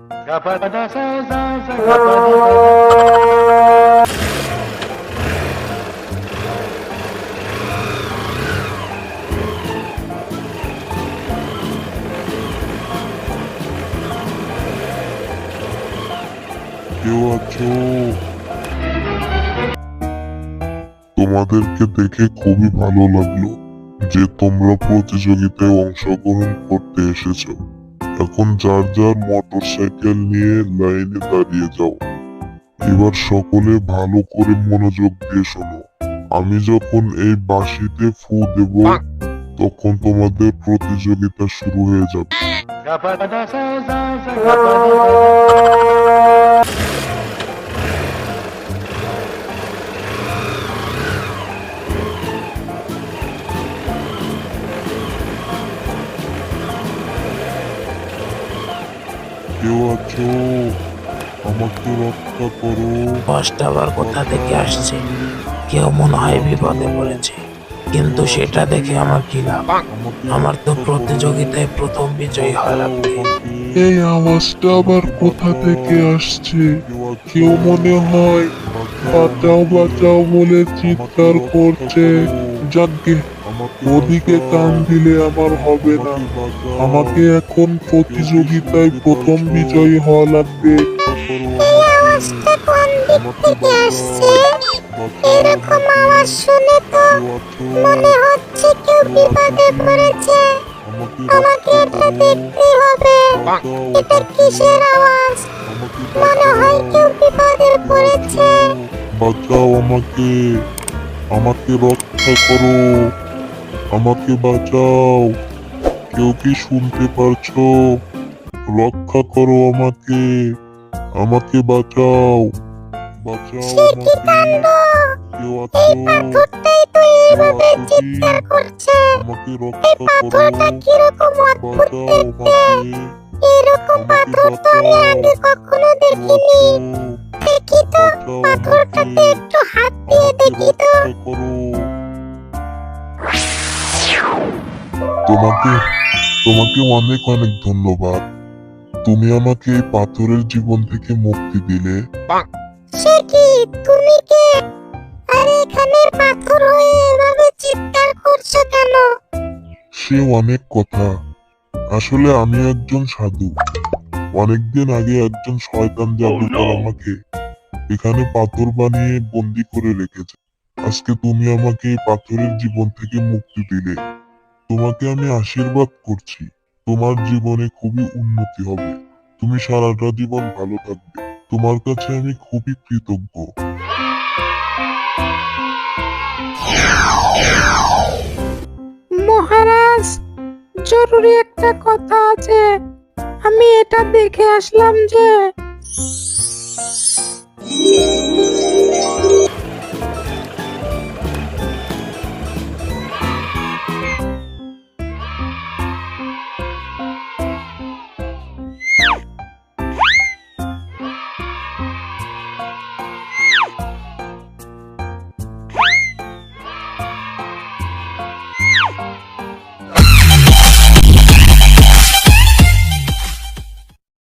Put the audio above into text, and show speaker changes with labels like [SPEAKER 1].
[SPEAKER 1] কেউ আছো? তোমাদেরকে দেখে খুবই ভালো লাগলো যে তোমরা প্রতিযোগিতায় অংশগ্রহণ করতে এসেছো। এখন যার যার মোটরসাইকেল নিয়ে লাইনে দাঁড়িয়ে যাও। এবার সকলে ভালো করে মনোযোগ দিয়ে শোনো। আমি যখন এই বাঁশিতে ফু দেব তখন তোমাদের প্রতিযোগিতা শুরু হয়ে যাবে। কেউ আছো? আমাকে রক্ষা করো।
[SPEAKER 2] বাসটা আবার কোথা থেকে আসছে? কেউ মনে হয় বিপদে পড়েছে, কিন্তু সেটা দেখে আমার কি লাভ? আমার তো প্রতিযোগিতায় প্রথম বিজয়ী হওয়া লাগবে।
[SPEAKER 1] এই আওয়াজটা আবার কোথা থেকে আসছে? কেউ মনে হয় বাঁচাও বাঁচাও বলে চিৎকার করছে। যাকে ওদিকে কান দিলে আমার হবে না। আমাকে এখন প্রতিযোগিতায় প্রথম বিজয়ী হওয়া লাগবে।
[SPEAKER 3] এই আওয়াজটা কোন দিক থেকে আসছে? এরকম আওয়াজ শুনে তো মনে হচ্ছে কেউ বিপদে পড়েছে। আমাকে এটা দেখতে হবে। এটা কিসের আওয়াজ? মনে হয় কেউ বিপদে পড়েছে।
[SPEAKER 1] বাঁচাও আমাকে, আমাকে রক্ষা করো, আমাকে বাঁচাও। কেউ কি শুনতে পারছো? রক্ষা করো আমাকে, আমাকে বাঁচাও, বাঁচাও
[SPEAKER 3] সে কি
[SPEAKER 1] আমাকে।
[SPEAKER 3] কাণ্ড!
[SPEAKER 1] কেউ
[SPEAKER 3] এই
[SPEAKER 1] আছো?
[SPEAKER 3] পাথরটাই তো এইভাবে চিৎকার করছে।
[SPEAKER 1] আমাকে
[SPEAKER 3] এই
[SPEAKER 1] রক্ষা করো,
[SPEAKER 3] পাথরটা কিরকম অদ্ভুত
[SPEAKER 1] বাঁচাও
[SPEAKER 3] দেখতে!
[SPEAKER 1] আমাকে,
[SPEAKER 3] এরকম পাথর তো আমি আগে কখনো দেখিনি। দেখি তো পাথরটাতে একটু হাত দিয়ে দেখি তো।
[SPEAKER 1] তোমাকে তোমাকে অনেক অনেক ধন্যবাদ। তুমি আমাকে এই পাথরের জীবন থেকে মুক্তি দিলে।
[SPEAKER 3] সে কি, তুমি কে? আর এখানে পাথর হয়ে এভাবে চিৎকার করছো কেন?
[SPEAKER 1] সে অনেক কথা। আসলে আমি একজন সাধু। অনেকদিন আগে একজন শয়তান জাদুকর আমাকে এখানে পাথর বানিয়ে বন্দি করে রেখেছে। আজকে তুমি আমাকে এই পাথরের জীবন থেকে মুক্তি দিলে। তোমাকে আমি আশীর্বাদ করছি, তোমার জীবনে খুবই উন্নতি হবে। তুমি সারাটা জীবন ভালো থাকবে। তোমার কাছে আমি খুবই কৃতজ্ঞ।
[SPEAKER 3] মহারাজ, জরুরি একটা কথা আছে। আমি এটা দেখে আসলাম যে